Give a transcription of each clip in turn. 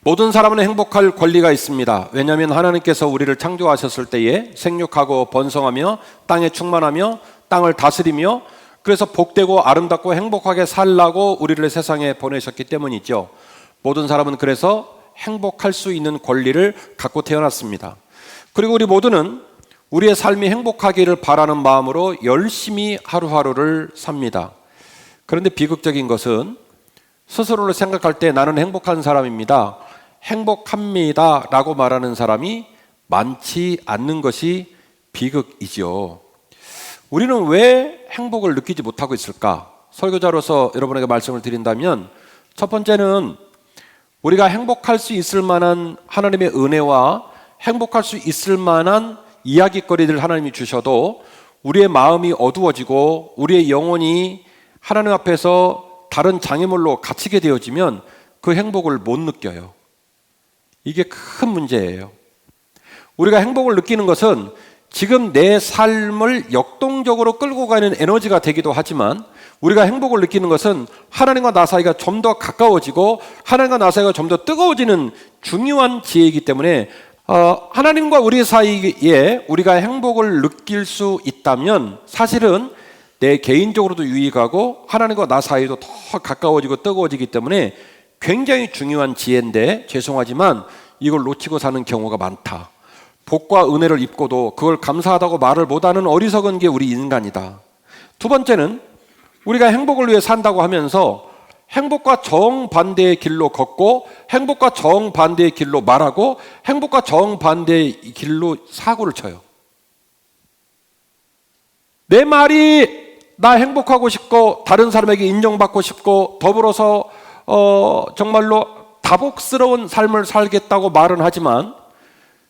모든 사람은 행복할 권리가 있습니다. 왜냐하면 하나님께서 우리를 창조하셨을 때에 생육하고 번성하며 땅에 충만하며 땅을 다스리며 그래서 복되고 아름답고 행복하게 살라고 우리를 세상에 보내셨기 때문이죠. 모든 사람은 그래서 행복할 수 있는 권리를 갖고 태어났습니다. 그리고 우리 모두는 우리의 삶이 행복하기를 바라는 마음으로 열심히 하루하루를 삽니다. 그런데 비극적인 것은 스스로를 생각할 때 나는 행복한 사람입니다, 행복합니다 라고 말하는 사람이 많지 않는 것이 비극이죠. 우리는 왜 행복을 느끼지 못하고 있을까? 설교자로서 여러분에게 말씀을 드린다면 첫 번째는 우리가 행복할 수 있을 만한 하나님의 은혜와 행복할 수 있을 만한 이야깃거리를 하나님이 주셔도 우리의 마음이 어두워지고 우리의 영혼이 하나님 앞에서 다른 장애물로 갇히게 되어지면 그 행복을 못 느껴요. 이게 큰 문제예요. 우리가 행복을 느끼는 것은 지금 내 삶을 역동적으로 끌고 가는 에너지가 되기도 하지만 우리가 행복을 느끼는 것은 하나님과 나 사이가 좀 더 가까워지고 하나님과 나 사이가 좀 더 뜨거워지는 중요한 지혜이기 때문에 하나님과 우리 사이에 우리가 행복을 느낄 수 있다면 사실은 내 개인적으로도 유익하고 하나님과 나 사이도 더 가까워지고 뜨거워지기 때문에 굉장히 중요한 지혜인데 죄송하지만 이걸 놓치고 사는 경우가 많다. 복과 은혜를 입고도 그걸 감사하다고 말을 못하는 어리석은 게 우리 인간이다. 두 번째는 우리가 행복을 위해 산다고 하면서 행복과 정반대의 길로 걷고 행복과 정반대의 길로 말하고 행복과 정반대의 길로 사고를 쳐요. 내 말이 나 행복하고 싶고 다른 사람에게 인정받고 싶고 더불어서 정말로 다복스러운 삶을 살겠다고 말은 하지만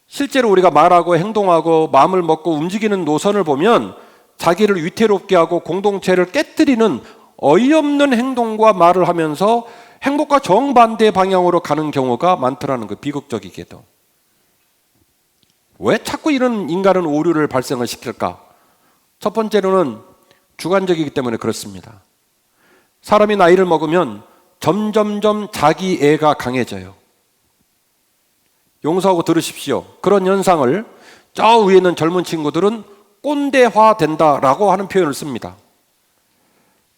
실제로 우리가 말하고 행동하고 마음을 먹고 움직이는 노선을 보면 자기를 위태롭게 하고 공동체를 깨뜨리는 어이없는 행동과 말을 하면서 행복과 정반대 방향으로 가는 경우가 많더라는 거, 비극적이게도. 왜 자꾸 이런 인간은 오류를 발생을 시킬까? 첫 번째로는 주관적이기 때문에 그렇습니다. 사람이 나이를 먹으면 점점점 자기애가 강해져요. 용서하고 들으십시오. 그런 현상을 저 위에 있는 젊은 친구들은 꼰대화 된다라고 하는 표현을 씁니다.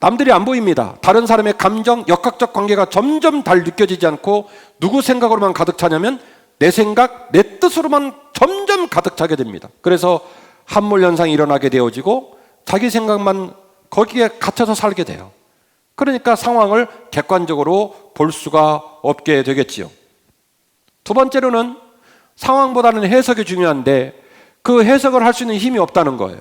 남들이 안 보입니다. 다른 사람의 감정, 역학적 관계가 점점 잘 느껴지지 않고 누구 생각으로만 가득 차냐면 내 생각, 내 뜻으로만 점점 가득 차게 됩니다. 그래서 함몰 현상이 일어나게 되어지고 자기 생각만 거기에 갇혀서 살게 돼요. 그러니까 상황을 객관적으로 볼 수가 없게 되겠지요. 두 번째로는 상황보다는 해석이 중요한데 그 해석을 할 수 있는 힘이 없다는 거예요.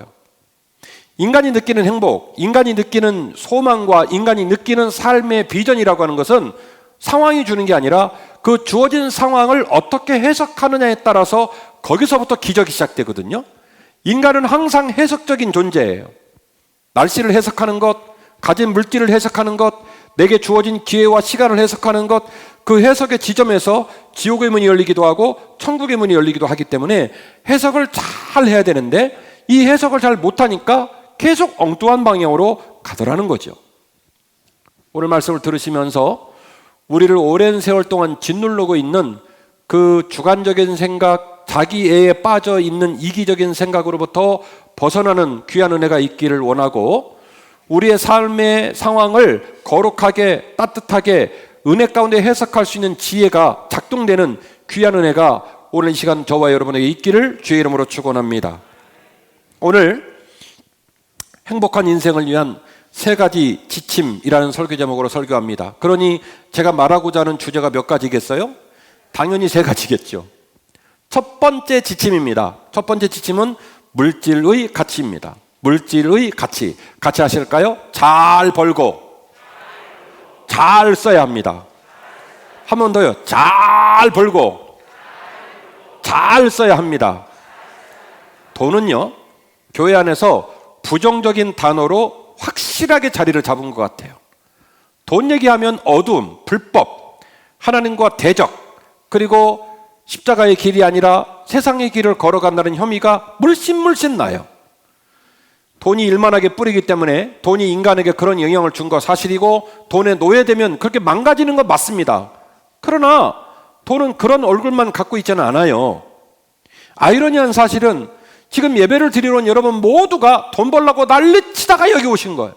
인간이 느끼는 행복, 인간이 느끼는 소망과 인간이 느끼는 삶의 비전이라고 하는 것은 상황이 주는 게 아니라 그 주어진 상황을 어떻게 해석하느냐에 따라서 거기서부터 기적이 시작되거든요. 인간은 항상 해석적인 존재예요. 날씨를 해석하는 것, 가진 물질을 해석하는 것, 내게 주어진 기회와 시간을 해석하는 것, 그 해석의 지점에서 지옥의 문이 열리기도 하고 천국의 문이 열리기도 하기 때문에 해석을 잘 해야 되는데 이 해석을 잘 못하니까 계속 엉뚱한 방향으로 가더라는 거죠. 오늘 말씀을 들으시면서 우리를 오랜 세월 동안 짓누르고 있는 그 주관적인 생각, 자기애에 빠져 있는 이기적인 생각으로부터 벗어나는 귀한 은혜가 있기를 원하고 우리의 삶의 상황을 거룩하게 따뜻하게 은혜 가운데 해석할 수 있는 지혜가 작동되는 귀한 은혜가 오늘 이 시간 저와 여러분에게 있기를 주의 이름으로 축원합니다. 오늘 행복한 인생을 위한 세 가지 지침이라는 설교 제목으로 설교합니다. 그러니 제가 말하고자 하는 주제가 몇 가지겠어요? 당연히 세 가지겠죠. 첫 번째 지침입니다. 첫 번째 지침은 물질의 가치입니다. 물질의 가치. 같이 하실까요? 잘 벌고 잘 써야 합니다. 한 번 더요. 잘 벌고 잘 써야 합니다. 돈은요, 교회 안에서 부정적인 단어로 확실하게 자리를 잡은 것 같아요. 돈 얘기하면 어두움, 불법, 하나님과 대적, 그리고 십자가의 길이 아니라 세상의 길을 걸어간다는 혐의가 물씬 나요. 돈이 일만하게 뿌리기 때문에 돈이 인간에게 그런 영향을 준 거 사실이고 돈에 노예되면 그렇게 망가지는 건 맞습니다. 그러나 돈은 그런 얼굴만 갖고 있지는 않아요. 아이러니한 사실은 지금 예배를 드리러 온 여러분 모두가 돈 벌려고 난리치다가 여기 오신 거예요.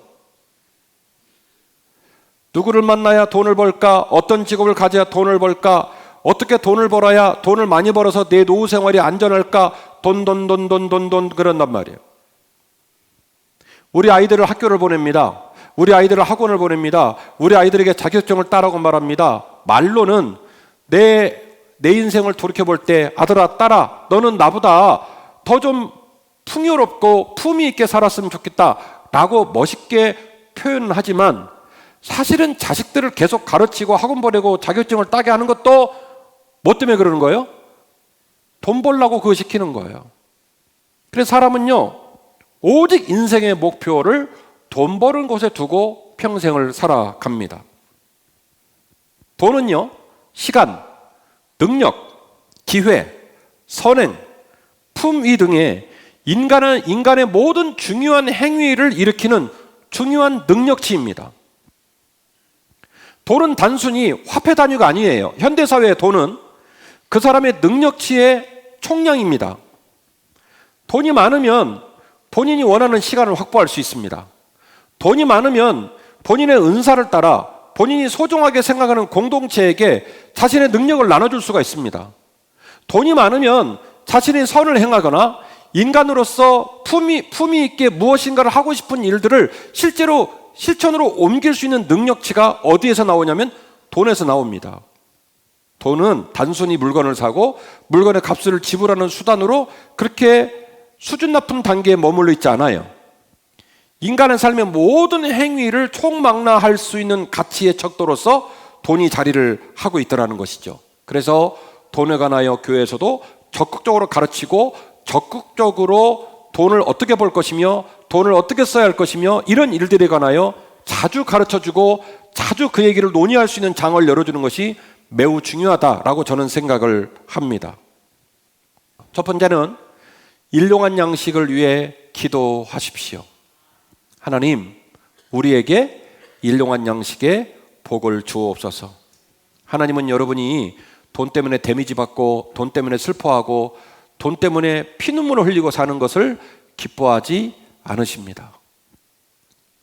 누구를 만나야 돈을 벌까? 어떤 직업을 가져야 돈을 벌까? 어떻게 돈을 벌어야 돈을 많이 벌어서 내 노후 생활이 안전할까? 돈 그런단 말이에요. 우리 아이들을 학교를 보냅니다. 우리 아이들을 학원을 보냅니다. 우리 아이들에게 자격증을 따라고 말합니다. 말로는 내 인생을 돌이켜볼 때 아들아 딸아 너는 나보다 더 좀 풍요롭고 품위 있게 살았으면 좋겠다 라고 멋있게 표현은 하지만 사실은 자식들을 계속 가르치고 학원 보내고 자격증을 따게 하는 것도 뭐 때문에 그러는 거예요? 돈 벌려고 그거 시키는 거예요. 그래서 사람은요 오직 인생의 목표를 돈 버는 곳에 두고 평생을 살아갑니다. 돈은요 시간, 능력, 기회, 선행, 품위 등의 인간의 모든 중요한 행위를 일으키는 중요한 능력치입니다. 돈은 단순히 화폐 단위가 아니에요. 현대사회의 돈은 그 사람의 능력치의 총량입니다. 돈이 많으면 본인이 원하는 시간을 확보할 수 있습니다. 돈이 많으면 본인의 은사를 따라 본인이 소중하게 생각하는 공동체에게 자신의 능력을 나눠줄 수가 있습니다. 돈이 많으면 자신의 선을 행하거나 인간으로서 품위 있게 무엇인가를 하고 싶은 일들을 실제로 실천으로 옮길 수 있는 능력치가 어디에서 나오냐면 돈에서 나옵니다. 돈은 단순히 물건을 사고 물건의 값을 지불하는 수단으로 그렇게 수준 높은 단계에 머물러 있지 않아요. 인간의 삶의 모든 행위를 총망라할 수 있는 가치의 척도로서 돈이 자리를 하고 있다는 것이죠. 그래서 돈에 관하여 교회에서도 적극적으로 가르치고 적극적으로 돈을 어떻게 벌 것이며 돈을 어떻게 써야 할 것이며 이런 일들에 관하여 자주 가르쳐주고 자주 그 얘기를 논의할 수 있는 장을 열어주는 것이 매우 중요하다라고 저는 생각을 합니다. 첫 번째는 일용한 양식을 위해 기도하십시오. 하나님, 우리에게 일용한 양식의 복을 주옵소서. 하나님은 여러분이 돈 때문에 데미지 받고 돈 때문에 슬퍼하고 돈 때문에 피눈물을 흘리고 사는 것을 기뻐하지 않으십니다.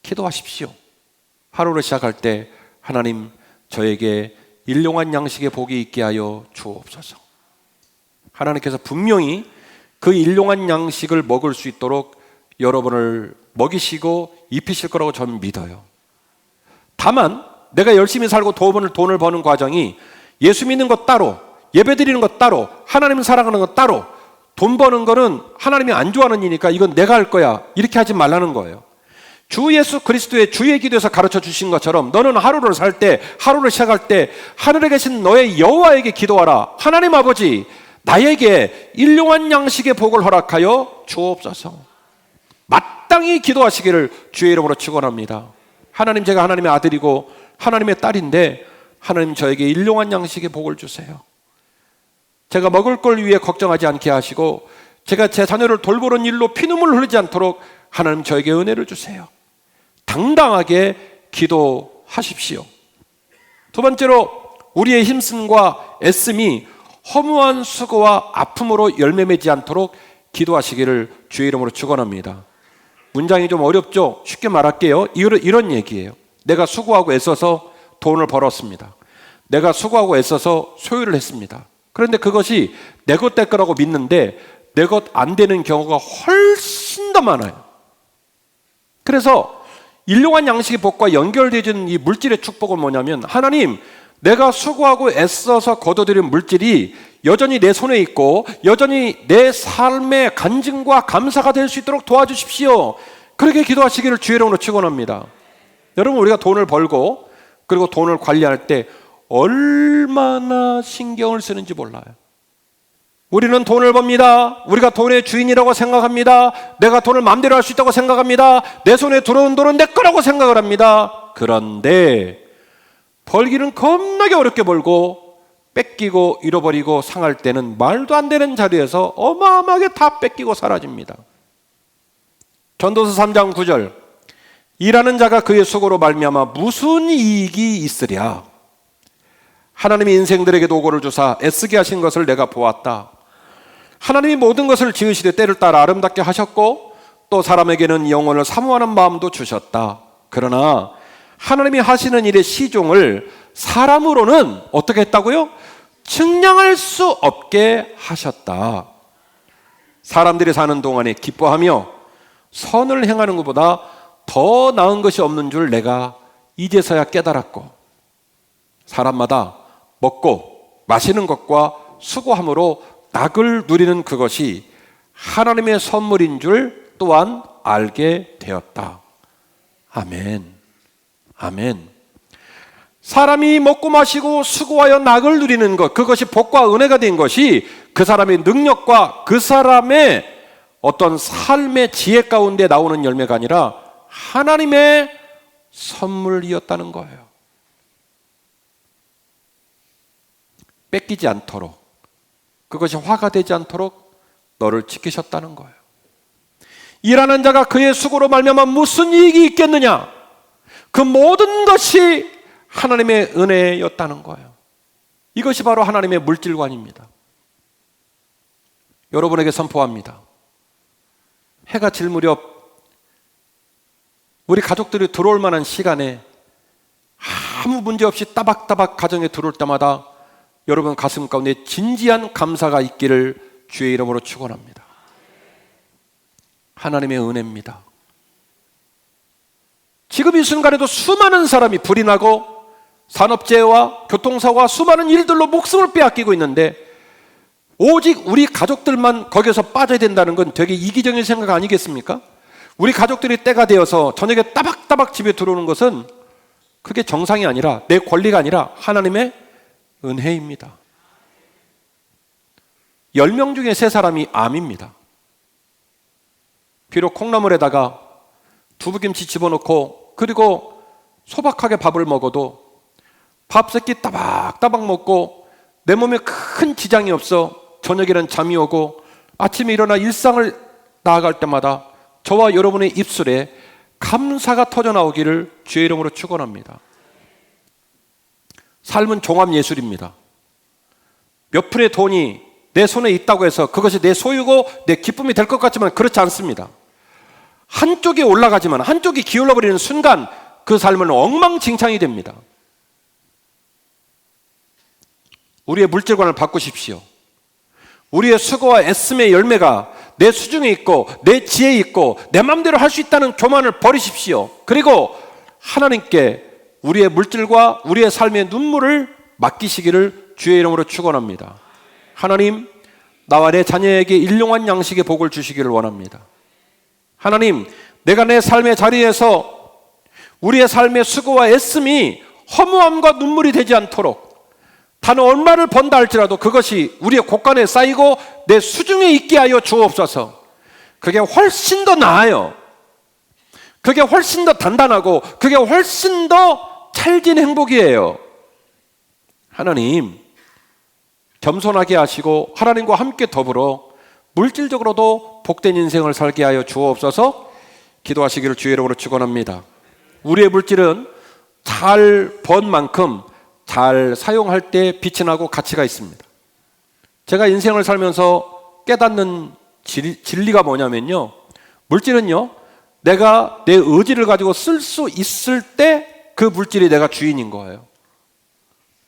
기도하십시오. 하루를 시작할 때 하나님 저에게 일용한 양식의 복이 있게 하여 주옵소서. 하나님께서 분명히 그 일용한 양식을 먹을 수 있도록 여러분을 먹이시고 입히실 거라고 저는 믿어요. 다만 내가 열심히 살고 돈을 버는 과정이 예수 믿는 것 따로, 예배 드리는 것 따로, 하나님을 사랑하는 것 따로, 돈 버는 거는 하나님이 안 좋아하는 일이니까 이건 내가 할 거야 이렇게 하지 말라는 거예요. 주 예수 그리스도의 주의 기도에서 가르쳐 주신 것처럼 너는 하루를 살 때, 하루를 시작할 때 하늘에 계신 너의 여호와에게 기도하라. 하나님 아버지, 나에게 일용한 양식의 복을 허락하여 주옵소서. 마땅히 기도하시기를 주의 이름으로 축원합니다. 하나님, 제가 하나님의 아들이고 하나님의 딸인데 하나님 저에게 일용한 양식의 복을 주세요. 제가 먹을 걸 위해 걱정하지 않게 하시고 제가 제 자녀를 돌보는 일로 피눈물 흘리지 않도록 하나님 저에게 은혜를 주세요. 당당하게 기도하십시오. 두 번째로 우리의 힘씀과 애씀이 허무한 수고와 아픔으로 열매 맺지 않도록 기도하시기를 주의 이름으로 축원합니다. 문장이 좀 어렵죠? 쉽게 말할게요. 이런 얘기예요. 내가 수고하고 애써서 돈을 벌었습니다. 내가 수고하고 애써서 소유를 했습니다. 그런데 그것이 내 것 될 거라고 믿는데 내 것 안 되는 경우가 훨씬 더 많아요. 그래서 일용한 양식의 복과 연결되어진 이 물질의 축복은 뭐냐면 하나님, 내가 수고하고 애써서 거둬들인 물질이 여전히 내 손에 있고 여전히 내 삶의 간증과 감사가 될 수 있도록 도와주십시오. 그렇게 기도하시기를 주의 이름으로 축원합니다. 여러분, 우리가 돈을 벌고 그리고 돈을 관리할 때 얼마나 신경을 쓰는지 몰라요. 우리는 돈을 법니다. 우리가 돈의 주인이라고 생각합니다. 내가 돈을 마음대로 할 수 있다고 생각합니다. 내 손에 들어온 돈은 내 거라고 생각을 합니다. 그런데 벌기는 겁나게 어렵게 벌고 뺏기고 잃어버리고 상할 때는 말도 안 되는 자리에서 어마어마하게 다 뺏기고 사라집니다. 전도서 3장 9절, 일하는 자가 그의 수고로 말미암아 무슨 이익이 있으랴. 하나님이 인생들에게 도고를 주사 애쓰게 하신 것을 내가 보았다. 하나님이 모든 것을 지으시되 때를 따라 아름답게 하셨고 또 사람에게는 영혼을 사모하는 마음도 주셨다. 그러나 하나님이 하시는 일의 시종을 사람으로는 어떻게 했다고요? 측량할 수 없게 하셨다. 사람들이 사는 동안에 기뻐하며 선을 행하는 것보다 더 나은 것이 없는 줄 내가 이제서야 깨달았고, 사람마다 먹고 마시는 것과 수고함으로 낙을 누리는 그것이 하나님의 선물인 줄 또한 알게 되었다. 아멘. 아멘. 사람이 먹고 마시고 수고하여 낙을 누리는 것, 그것이 복과 은혜가 된 것이 그 사람의 능력과 그 사람의 어떤 삶의 지혜 가운데 나오는 열매가 아니라 하나님의 선물이었다는 거예요. 뺏기지 않도록, 그것이 화가 되지 않도록 너를 지키셨다는 거예요. 일하는 자가 그의 수고로 말미암아 무슨 이익이 있겠느냐? 그 모든 것이 하나님의 은혜였다는 거예요. 이것이 바로 하나님의 물질관입니다. 여러분에게 선포합니다. 해가 질 무렵 우리 가족들이 들어올 만한 시간에 아무 문제 없이 따박따박 가정에 들어올 때마다 여러분 가슴 가운데 진지한 감사가 있기를 주의 이름으로 축원합니다. 하나님의 은혜입니다. 지금 이 순간에도 수많은 사람이 불이 나고 산업재해와 교통사고와 수많은 일들로 목숨을 빼앗기고 있는데 오직 우리 가족들만 거기서 빠져야 된다는 건 되게 이기적인 생각 아니겠습니까? 우리 가족들이 때가 되어서 저녁에 따박따박 집에 들어오는 것은 그게 정상이 아니라 내 권리가 아니라 하나님의 은혜입니다. 10명 중에 3사람이 암입니다. 비록 콩나물에다가 두부김치 집어넣고 그리고 소박하게 밥을 먹어도 밥 세끼 따박따박 먹고 내 몸에 큰 지장이 없어 저녁에는 잠이 오고 아침에 일어나 일상을 나아갈 때마다 저와 여러분의 입술에 감사가 터져나오기를 주의 이름으로 축원합니다. 삶은 종합예술입니다. 몇 푼의 돈이 내 손에 있다고 해서 그것이 내 소유고 내 기쁨이 될 것 같지만 그렇지 않습니다. 한쪽이 올라가지만 한쪽이 기울어 버리는 순간 그 삶은 엉망진창이 됩니다. 우리의 물질관을 바꾸십시오. 우리의 수고와 애씀의 열매가 내 수중에 있고 내 지혜에 있고 내 마음대로 할 수 있다는 교만을 버리십시오. 그리고 하나님께 우리의 물질과 우리의 삶의 눈물을 맡기시기를 주의 이름으로 축원합니다. 하나님, 나와 내 자녀에게 일용할 양식의 복을 주시기를 원합니다. 하나님, 내가 내 삶의 자리에서 우리의 삶의 수고와 애씀이 허무함과 눈물이 되지 않도록 단 얼마를 번다 할지라도 그것이 우리의 곳간에 쌓이고 내 수중에 있게 하여 주옵소서. 그게 훨씬 더 나아요. 그게 훨씬 더 단단하고 그게 훨씬 더 찰진 행복이에요. 하나님, 겸손하게 하시고 하나님과 함께 더불어 물질적으로도 복된 인생을 살게 하여 주옵소서. 기도하시기를 주의 이름으로 축원합니다. 우리의 물질은 잘 번 만큼 잘 사용할 때 빛이 나고 가치가 있습니다. 제가 인생을 살면서 깨닫는 진리가 뭐냐면요, 물질은요, 내가 내 의지를 가지고 쓸 수 있을 때 그 물질이 내가 주인인 거예요.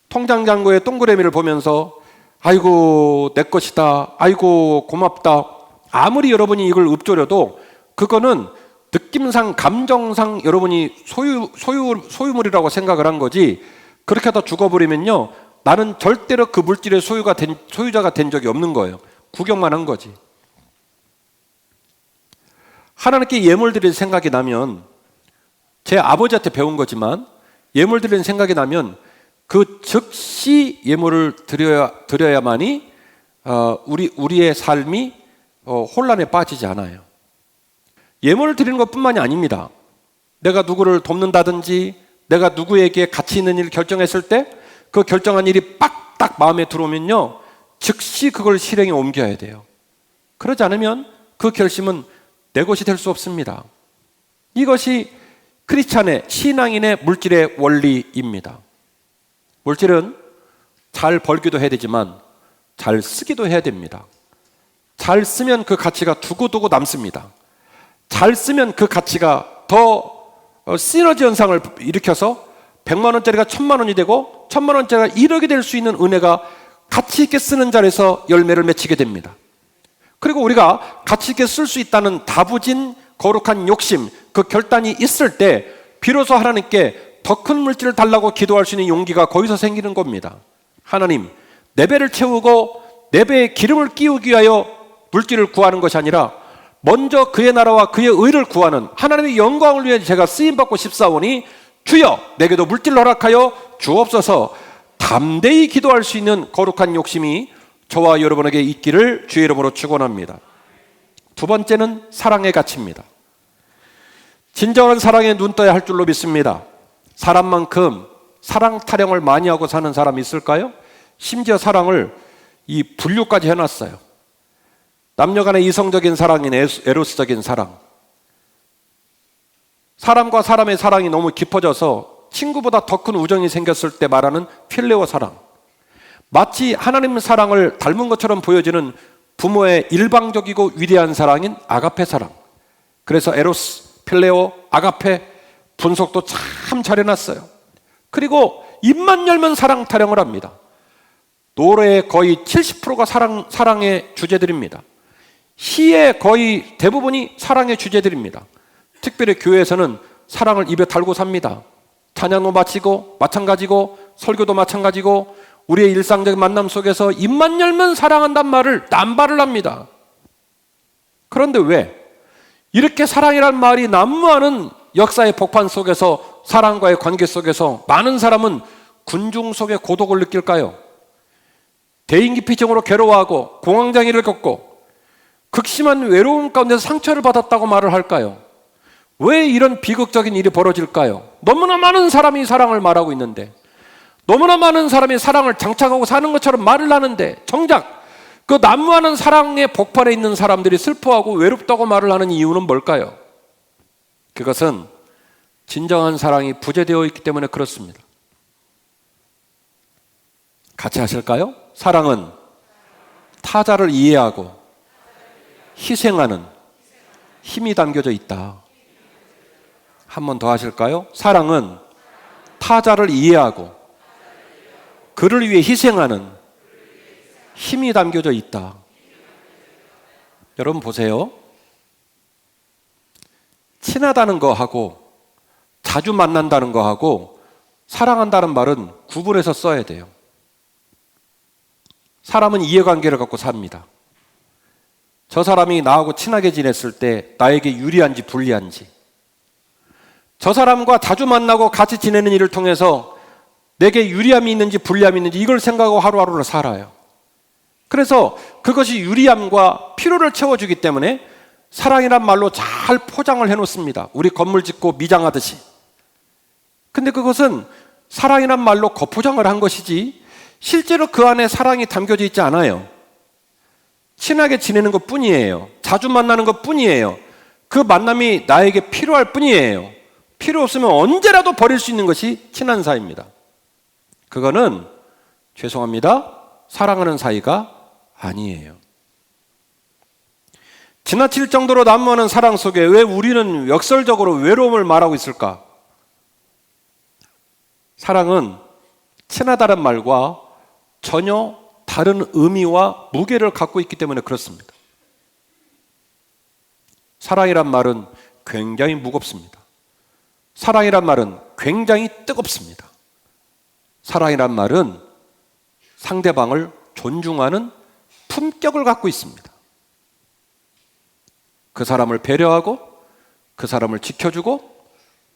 통장 잔고의 동그라미를 보면서 아이고 내 것이다, 아이고 고맙다, 아무리 여러분이 이걸 읊조려도 그거는 느낌상 감정상 여러분이 소유물이라고 생각을 한 거지, 그렇게 하다 죽어버리면요 나는 절대로 그 물질의 소유자가 된 적이 없는 거예요. 구경만 한 거지. 하나님께 예물 드릴 생각이 나면, 제 아버지한테 배운 거지만 예물 드리는 생각이 나면 그 즉시 예물을 드려야만이 우리의 삶이 혼란에 빠지지 않아요. 예물을 드리는 것뿐만이 아닙니다. 내가 누구를 돕는다든지 내가 누구에게 가치 있는 일을 결정했을 때 그 결정한 일이 빡딱 마음에 들어오면요 즉시 그걸 실행에 옮겨야 돼요. 그러지 않으면 그 결심은 내 것이 될 수 없습니다. 이것이 크리스찬의 신앙인의 물질의 원리입니다. 물질은 잘 벌기도 해야 되지만 잘 쓰기도 해야 됩니다. 잘 쓰면 그 가치가 두고두고 남습니다. 잘 쓰면 그 가치가 더 시너지 현상을 일으켜서 100만 원짜리가 1000만 원이 되고 1000만 원짜리가 1억이 될 수 있는 은혜가 가치 있게 쓰는 자리에서 열매를 맺히게 됩니다. 그리고 우리가 가치 있게 쓸 수 있다는 다부진 거룩한 욕심, 그 결단이 있을 때 비로소 하나님께 더 큰 물질을 달라고 기도할 수 있는 용기가 거기서 생기는 겁니다. 하나님, 내 배를 채우고 내 배에 기름을 끼우기 위하여 물질을 구하는 것이 아니라 먼저 그의 나라와 그의 의를 구하는 하나님의 영광을 위해 제가 쓰임받고 싶사오니 주여 내게도 물질을 허락하여 주옵소서. 담대히 기도할 수 있는 거룩한 욕심이 저와 여러분에게 있기를 주의 이름으로 축원합니다. 두 번째는 사랑의 가치입니다. 진정한 사랑에 눈 떠야 할 줄로 믿습니다. 사람만큼 사랑 타령을 많이 하고 사는 사람이 있을까요? 심지어 사랑을 이 분류까지 해놨어요. 남녀간의 이성적인 사랑인 에로스적인 사랑, 사람과 사람의 사랑이 너무 깊어져서 친구보다 더 큰 우정이 생겼을 때 말하는 필레오 사랑, 마치 하나님 사랑을 닮은 것처럼 보여지는 부모의 일방적이고 위대한 사랑인 아가페 사랑. 그래서 에로스, 필레오, 아가페 분석도 참 잘해놨어요. 그리고 입만 열면 사랑 타령을 합니다. 노래의 거의 70%가 사랑의 주제들입니다. 시의 거의 대부분이 사랑의 주제들입니다. 특별히 교회에서는 사랑을 입에 달고 삽니다. 찬양도 마찬가지고 설교도 마찬가지고 우리의 일상적인 만남 속에서 입만 열면 사랑한단 말을 남발을 합니다. 그런데 왜 이렇게 사랑이란 말이 난무하는 역사의 복판 속에서 사랑과의 관계 속에서 많은 사람은 군중 속의 고독을 느낄까요? 대인기피증으로 괴로워하고 공황장애를 겪고 극심한 외로움 가운데서 상처를 받았다고 말을 할까요? 왜 이런 비극적인 일이 벌어질까요? 너무나 많은 사람이 사랑을 말하고 있는데, 너무나 많은 사람이 사랑을 장착하고 사는 것처럼 말을 하는데, 정작 그 난무하는 사랑의 복판에 있는 사람들이 슬퍼하고 외롭다고 말을 하는 이유는 뭘까요? 그것은 진정한 사랑이 부재되어 있기 때문에 그렇습니다. 같이 하실까요? 사랑은 타자를 이해하고 희생하는 힘이 담겨져 있다. 한 번 더 하실까요? 사랑은 타자를 이해하고 그를 위해 희생하는 힘이 담겨져 있다. 여러분 보세요. 친하다는 거하고 자주 만난다는 거하고 사랑한다는 말은 구분해서 써야 돼요. 사람은 이해관계를 갖고 삽니다. 저 사람이 나하고 친하게 지냈을 때 나에게 유리한지 불리한지, 저 사람과 자주 만나고 같이 지내는 일을 통해서 내게 유리함이 있는지 불리함이 있는지 이걸 생각하고 하루하루를 살아요. 그래서 그것이 유리함과 필요를 채워주기 때문에 사랑이란 말로 잘 포장을 해놓습니다. 우리 건물 짓고 미장하듯이. 근데 그것은 사랑이란 말로 겉포장을 한 것이지 실제로 그 안에 사랑이 담겨져 있지 않아요. 친하게 지내는 것 뿐이에요. 자주 만나는 것 뿐이에요. 그 만남이 나에게 필요할 뿐이에요. 필요 없으면 언제라도 버릴 수 있는 것이 친한 사이입니다. 그거는 죄송합니다. 사랑하는 사이가 아니에요. 지나칠 정도로 난무하는 사랑 속에 왜 우리는 역설적으로 외로움을 말하고 있을까? 사랑은 친하다는 말과 전혀 다른 의미와 무게를 갖고 있기 때문에 그렇습니다. 사랑이란 말은 굉장히 무겁습니다. 사랑이란 말은 굉장히 뜨겁습니다. 사랑이란 말은 상대방을 존중하는 품격을 갖고 있습니다. 그 사람을 배려하고 그 사람을 지켜주고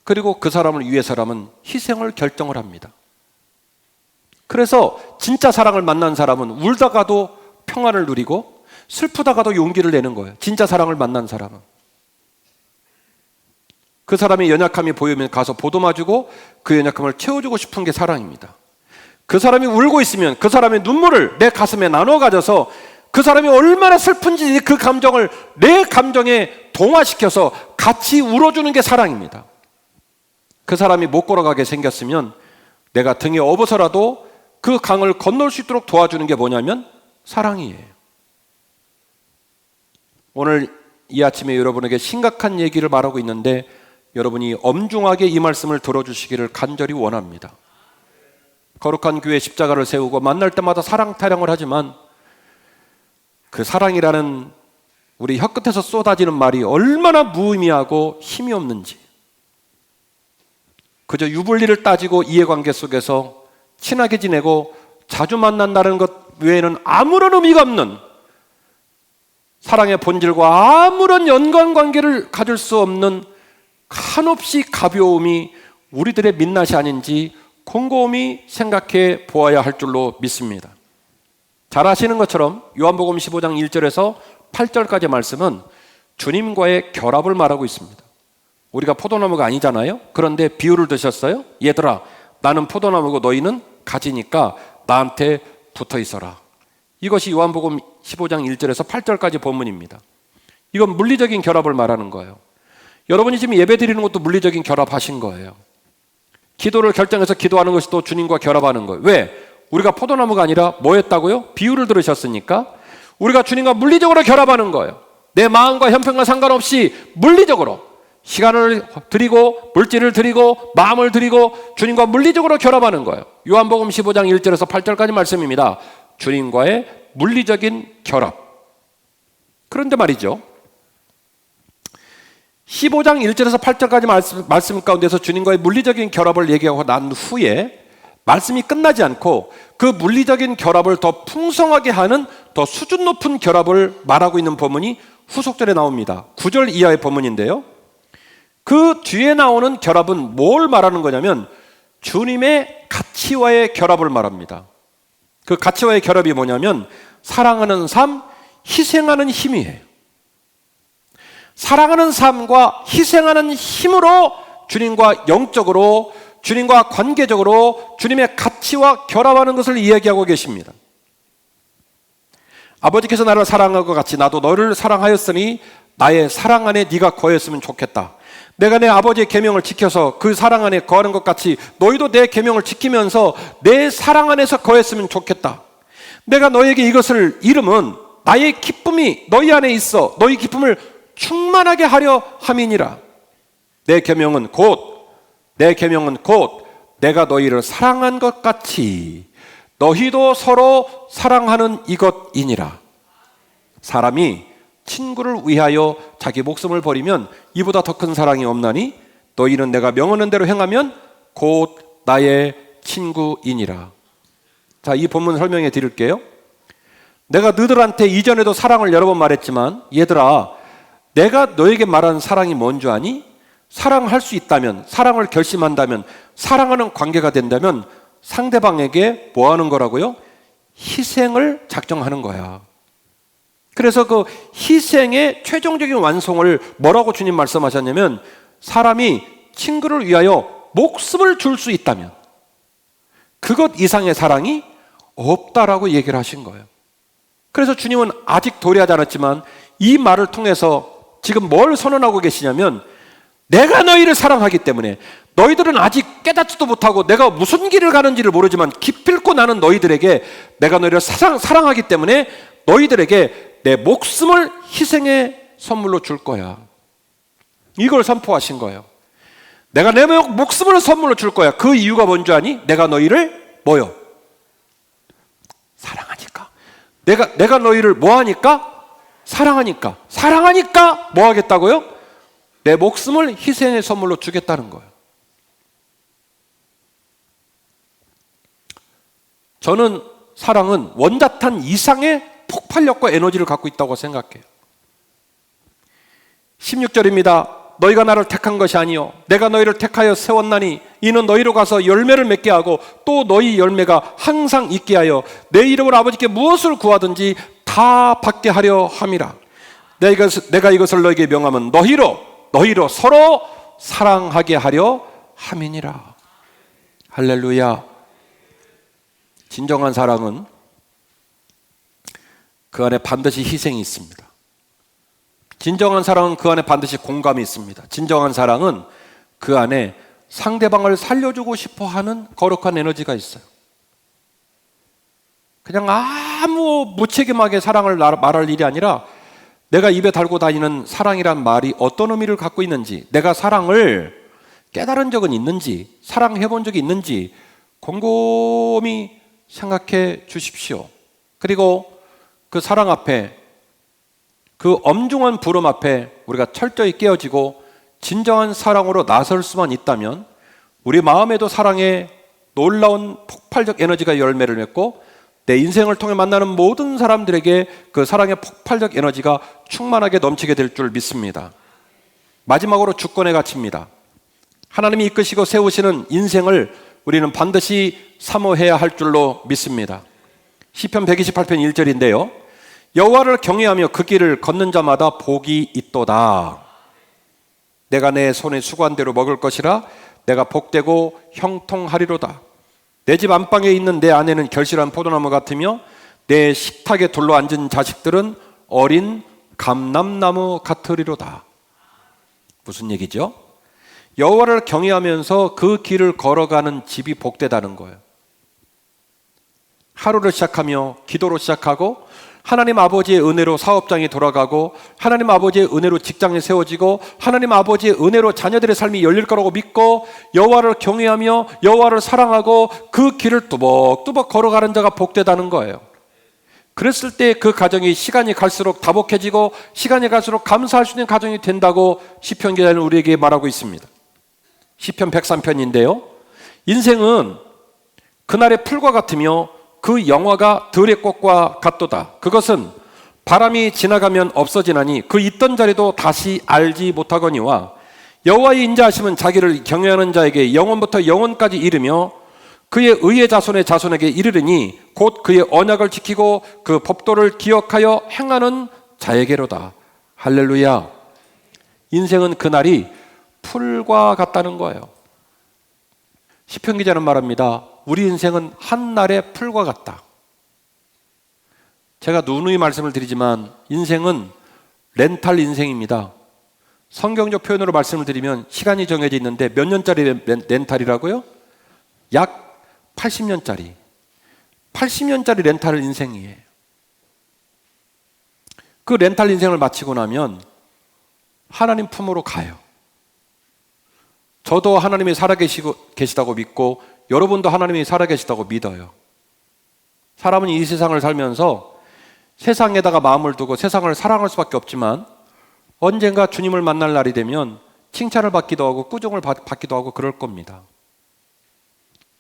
그리고 그 사람을 위해서라면 희생을 결정을 합니다. 그래서 진짜 사랑을 만난 사람은 울다가도 평안을 누리고 슬프다가도 용기를 내는 거예요. 진짜 사랑을 만난 사람은. 그 사람의 연약함이 보이면 가서 보듬어주고 그 연약함을 채워주고 싶은 게 사랑입니다. 그 사람이 울고 있으면 그 사람의 눈물을 내 가슴에 나눠 가져서 그 사람이 얼마나 슬픈지 그 감정을 내 감정에 동화시켜서 같이 울어주는 게 사랑입니다. 그 사람이 못 걸어가게 생겼으면 내가 등에 업어서라도 그 강을 건널 수 있도록 도와주는 게 뭐냐면 사랑이에요. 오늘 이 아침에 여러분에게 심각한 얘기를 말하고 있는데 여러분이 엄중하게 이 말씀을 들어주시기를 간절히 원합니다. 거룩한 교회 십자가를 세우고 만날 때마다 사랑 타령을 하지만 그 사랑이라는 우리 혀끝에서 쏟아지는 말이 얼마나 무의미하고 힘이 없는지, 그저 유불리를 따지고 이해관계 속에서 친하게 지내고 자주 만난다는 것 외에는 아무런 의미가 없는, 사랑의 본질과 아무런 연관관계를 가질 수 없는 한없이 가벼움이 우리들의 민낯이 아닌지 곰곰이 생각해 보아야 할 줄로 믿습니다. 잘 아시는 것처럼 요한복음 15장 1절에서 8절까지 말씀은 주님과의 결합을 말하고 있습니다. 우리가 포도나무가 아니잖아요. 그런데 비유를 드셨어요. 얘들아, 나는 포도나무고 너희는 가지니까 나한테 붙어 있어라. 이것이 요한복음 15장 1절에서 8절까지 본문입니다. 이건 물리적인 결합을 말하는 거예요. 여러분이 지금 예배 드리는 것도 물리적인 결합하신 거예요. 기도를 결정해서 기도하는 것이 또 주님과 결합하는 거예요. 왜? 우리가 포도나무가 아니라 뭐 했다고요? 비유를 들으셨으니까 우리가 주님과 물리적으로 결합하는 거예요. 내 마음과 형편과 상관없이 물리적으로 시간을 드리고 물질을 드리고 마음을 드리고 주님과 물리적으로 결합하는 거예요. 요한복음 15장 1절에서 8절까지 말씀입니다. 주님과의 물리적인 결합. 그런데 말이죠, 15장 1절에서 8절까지 말씀 가운데서 주님과의 물리적인 결합을 얘기하고 난 후에 말씀이 끝나지 않고 그 물리적인 결합을 더 풍성하게 하는 더 수준 높은 결합을 말하고 있는 본문이 후속절에 나옵니다. 9절 이하의 본문인데요, 그 뒤에 나오는 결합은 뭘 말하는 거냐면 주님의 가치와의 결합을 말합니다. 그 가치와의 결합이 뭐냐면 사랑하는 삶, 희생하는 힘이에요. 사랑하는 삶과 희생하는 힘으로 주님과 영적으로, 주님과 관계적으로 주님의 가치와 결합하는 것을 이야기하고 계십니다. 아버지께서 나를 사랑한 것 같이 나도 너를 사랑하였으니 나의 사랑 안에 네가 거했으면 좋겠다. 내가 내 아버지의 계명을 지켜서 그 사랑 안에 거하는 것 같이 너희도 내 계명을 지키면서 내 사랑 안에서 거했으면 좋겠다. 내가 너에게 이것을 이름은 나의 기쁨이 너희 안에 있어 너희 기쁨을 충만하게 하려 함이니라. 내 계명은 곧 내가 너희를 사랑한 것 같이 너희도 서로 사랑하는 이것이니라. 사람이 친구를 위하여 자기 목숨을 버리면 이보다 더 큰 사랑이 없나니 너희는 내가 명하는 대로 행하면 곧 나의 친구이니라. 자, 이 본문 설명해 드릴게요. 내가 너희들한테 이전에도 사랑을 여러 번 말했지만 얘들아, 내가 너에게 말하는 사랑이 뭔 줄 아니? 사랑할 수 있다면, 사랑을 결심한다면, 사랑하는 관계가 된다면 상대방에게 뭐 하는 거라고요? 희생을 작정하는 거야. 그래서 그 희생의 최종적인 완성을 뭐라고 주님 말씀하셨냐면 사람이 친구를 위하여 목숨을 줄 수 있다면 그것 이상의 사랑이 없다라고 얘기를 하신 거예요. 그래서 주님은 아직 도래하지 않았지만 이 말을 통해서 지금 뭘 선언하고 계시냐면 내가 너희를 사랑하기 때문에 너희들은 아직 깨닫지도 못하고 내가 무슨 길을 가는지를 모르지만 기필코 나는 너희들에게 내가 너희를 사랑하기 때문에 너희들에게 내 목숨을 희생의 선물로 줄 거야. 이걸 선포하신 거예요. 내가 내 목숨을 선물로 줄 거야. 그 이유가 뭔지 아니? 내가 너희를 뭐요? 사랑하니까. 내가 너희를 뭐 하니까? 사랑하니까. 사랑하니까 뭐 하겠다고요? 내 목숨을 희생의 선물로 주겠다는 거예요. 저는 사랑은 원자탄 이상의 폭발력과 에너지를 갖고 있다고 생각해요. 16절입니다. 너희가 나를 택한 것이 아니요 내가 너희를 택하여 세웠나니 이는 너희로 가서 열매를 맺게 하고 또 너희 열매가 항상 있게 하여 내 이름으로 아버지께 무엇을 구하든지 다 받게 하려 함이라. 내가 이것을 너희에게 명하면 너희로 서로 사랑하게 하려 함이니라. 할렐루야. 진정한 사랑은 그 안에 반드시 희생이 있습니다. 진정한 사랑은 그 안에 반드시 공감이 있습니다. 진정한 사랑은 그 안에 상대방을 살려주고 싶어 하는 거룩한 에너지가 있어요. 그냥 아무 무책임하게 사랑을 말할 일이 아니라 내가 입에 달고 다니는 사랑이란 말이 어떤 의미를 갖고 있는지, 내가 사랑을 깨달은 적은 있는지, 사랑해 본 적이 있는지 곰곰이 생각해 주십시오. 그리고 그 사랑 앞에, 그 엄중한 부름 앞에 우리가 철저히 깨어지고 진정한 사랑으로 나설 수만 있다면 우리 마음에도 사랑의 놀라운 폭발적 에너지가 열매를 맺고 내 인생을 통해 만나는 모든 사람들에게 그 사랑의 폭발적 에너지가 충만하게 넘치게 될 줄 믿습니다. 마지막으로 주권의 가치입니다. 하나님이 이끄시고 세우시는 인생을 우리는 반드시 사모해야 할 줄로 믿습니다. 시편 128편 1절인데요. 여호와를 경외하며 그 길을 걷는 자마다 복이 있도다. 내가 내 손에 수고한 대로 먹을 것이라. 내가 복되고 형통하리로다. 내 집 안방에 있는 내 아내는 결실한 포도나무 같으며 내 식탁에 둘러앉은 자식들은 어린 감람나무 같으리로다. 무슨 얘기죠? 여호와를 경외하면서 그 길을 걸어가는 집이 복되다는 거예요. 하루를 시작하며 기도로 시작하고 하나님 아버지의 은혜로 사업장이 돌아가고 하나님 아버지의 은혜로 직장이 세워지고 하나님 아버지의 은혜로 자녀들의 삶이 열릴 거라고 믿고 여호와를 경외하며 여호와를 사랑하고 그 길을 뚜벅뚜벅 걸어가는 자가 복되다는 거예요. 그랬을 때 그 가정이 시간이 갈수록 다복해지고 시간이 갈수록 감사할 수 있는 가정이 된다고 시편 기자는 우리에게 말하고 있습니다. 시편 103편인데요. 인생은 그날의 풀과 같으며 그 영화가 들의 꽃과 같도다. 그것은 바람이 지나가면 없어지나니 그 있던 자리도 다시 알지 못하거니와 여호와의 인자하심은 자기를 경외하는 자에게 영원부터 영원까지 이르며 그의 의의 자손의 자손에게 이르르니 곧 그의 언약을 지키고 그 법도를 기억하여 행하는 자에게로다. 할렐루야. 인생은 그날이 풀과 같다는 거예요. 시편 기자는 말합니다. 우리 인생은 한날의 풀과 같다. 제가 누누이 말씀을 드리지만 인생은 렌탈 인생입니다. 성경적 표현으로 말씀을 드리면 시간이 정해져 있는데 몇 년짜리 렌탈이라고요? 약 80년짜리. 80년짜리 렌탈 인생이에요. 그 렌탈 인생을 마치고 나면 하나님 품으로 가요. 저도 하나님이 살아계시다고 믿고 여러분도 하나님이 살아계시다고 믿어요. 사람은 이 세상을 살면서 세상에다가 마음을 두고 세상을 사랑할 수밖에 없지만 언젠가 주님을 만날 날이 되면 칭찬을 받기도 하고 꾸중을 받기도 하고 그럴 겁니다.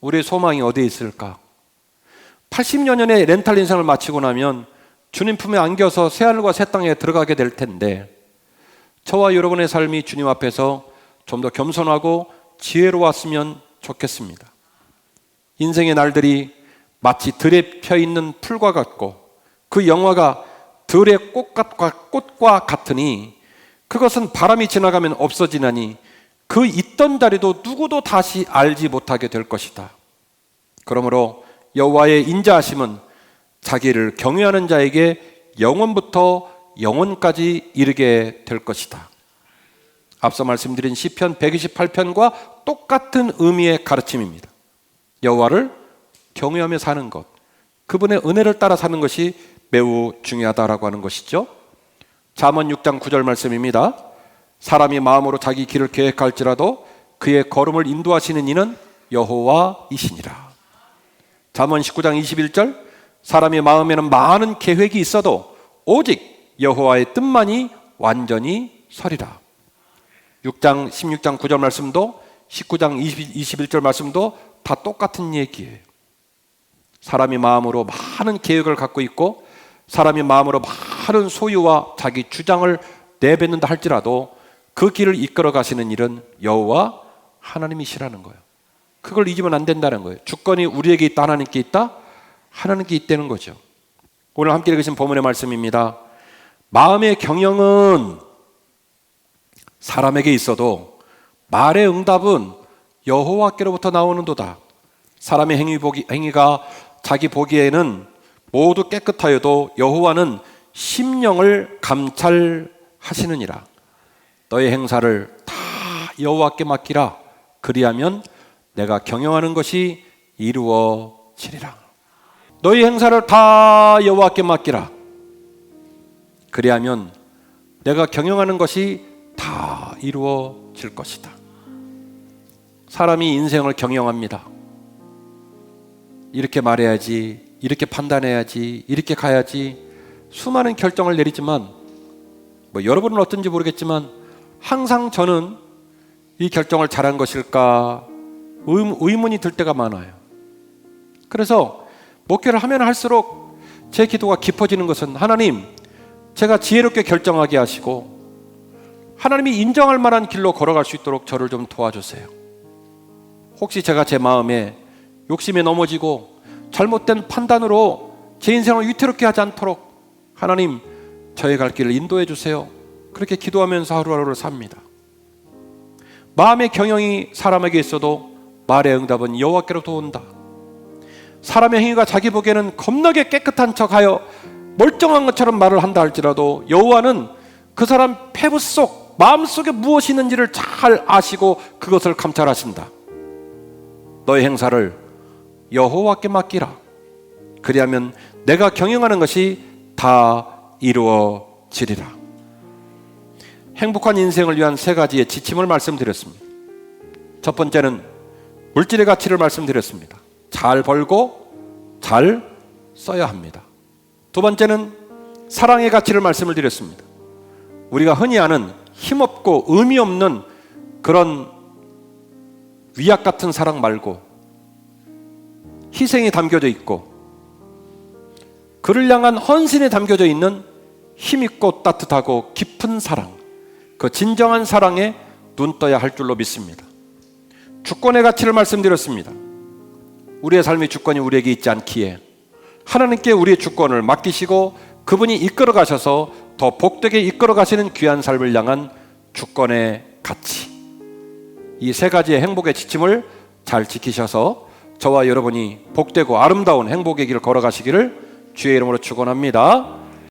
우리의 소망이 어디에 있을까? 80여년의 렌탈 인생을 마치고 나면 주님 품에 안겨서 새하늘과 새 땅에 들어가게 될 텐데 저와 여러분의 삶이 주님 앞에서 좀 더 겸손하고 지혜로웠으면 좋겠습니다. 인생의 날들이 마치 들에 펴있는 풀과 같고 그 영화가 들의 꽃과 같으니 그것은 바람이 지나가면 없어지나니 그 있던 자리도 누구도 다시 알지 못하게 될 것이다. 그러므로 여호와의 인자하심은 자기를 경외하는 자에게 영원부터 영원까지 이르게 될 것이다. 앞서 말씀드린 시편 128편과 똑같은 의미의 가르침입니다. 여호와를 경외하며 사는 것, 그분의 은혜를 따라 사는 것이 매우 중요하다라고 하는 것이죠. 잠언 6장 9절 말씀입니다. 사람이 마음으로 자기 길을 계획할지라도 그의 걸음을 인도하시는 이는 여호와이시니라. 잠언 19장 21절 사람의 마음에는 많은 계획이 있어도 오직 여호와의 뜻만이 완전히 서리라. 6장 16장 9절 말씀도 19장 21절 말씀도 다 똑같은 얘기예요. 사람이 마음으로 많은 계획을 갖고 있고 사람이 마음으로 많은 소유와 자기 주장을 내뱉는다 할지라도 그 길을 이끌어 가시는 일은 여호와 하나님이시라는 거예요. 그걸 잊으면 안 된다는 거예요. 주권이 우리에게 있다, 하나님께 있다, 하나님께 있다는 거죠. 오늘 함께 읽으신 본문의 말씀입니다. 마음의 경영은 사람에게 있어도 말의 응답은 여호와께로부터 나오는도다. 사람의 행위가 자기 보기에는 모두 깨끗하여도 여호와는 심령을 감찰하시느니라. 너의 행사를 다 여호와께 맡기라. 그리하면 내가 경영하는 것이 이루어지리라. 너희 행사를 다 여호와께 맡기라. 그리하면 내가 경영하는 것이 다 이루어질 것이다. 사람이 인생을 경영합니다. 이렇게 말해야지, 이렇게 판단해야지, 이렇게 가야지, 수많은 결정을 내리지만 여러분은 어떤지 모르겠지만 항상 저는 이 결정을 잘한 것일까 의문이 들 때가 많아요. 그래서 목회를 하면 할수록 제 기도가 깊어지는 것은 하나님, 제가 지혜롭게 결정하게 하시고 하나님이 인정할 만한 길로 걸어갈 수 있도록 저를 좀 도와주세요. 혹시 제가 제 마음에 욕심에 넘어지고 잘못된 판단으로 제 인생을 위태롭게 하지 않도록 하나님, 저의 갈 길을 인도해 주세요. 그렇게 기도하면서 하루하루를 삽니다. 마음의 경영이 사람에게 있어도 말의 응답은 여호와께로부터 온다. 사람의 행위가 자기 보기에는 겁나게 깨끗한 척하여 멀쩡한 것처럼 말을 한다 할지라도 여호와는 그 사람 폐부 속 마음속에 무엇이 있는지를 잘 아시고 그것을 감찰하신다. 너의 행사를 여호와께 맡기라. 그리하면 내가 경영하는 것이 다 이루어지리라. 행복한 인생을 위한 세 가지의 지침을 말씀드렸습니다. 첫 번째는 물질의 가치를 말씀드렸습니다. 잘 벌고 잘 써야 합니다. 두 번째는 사랑의 가치를 말씀을 드렸습니다. 우리가 흔히 아는 힘없고 의미 없는 그런 위약 같은 사랑 말고 희생이 담겨져 있고 그를 향한 헌신이 담겨져 있는 힘있고 따뜻하고 깊은 사랑, 그 진정한 사랑에 눈 떠야 할 줄로 믿습니다. 주권의 가치를 말씀드렸습니다. 우리의 삶의 주권이 우리에게 있지 않기에 하나님께 우리의 주권을 맡기시고 그분이 이끌어 가셔서 더 복되게 이끌어 가시는 귀한 삶을 향한 주권의 가치, 이 세 가지의 행복의 지침을 잘 지키셔서 저와 여러분이 복되고 아름다운 행복의 길을 걸어가시기를 주의 이름으로 축원합니다.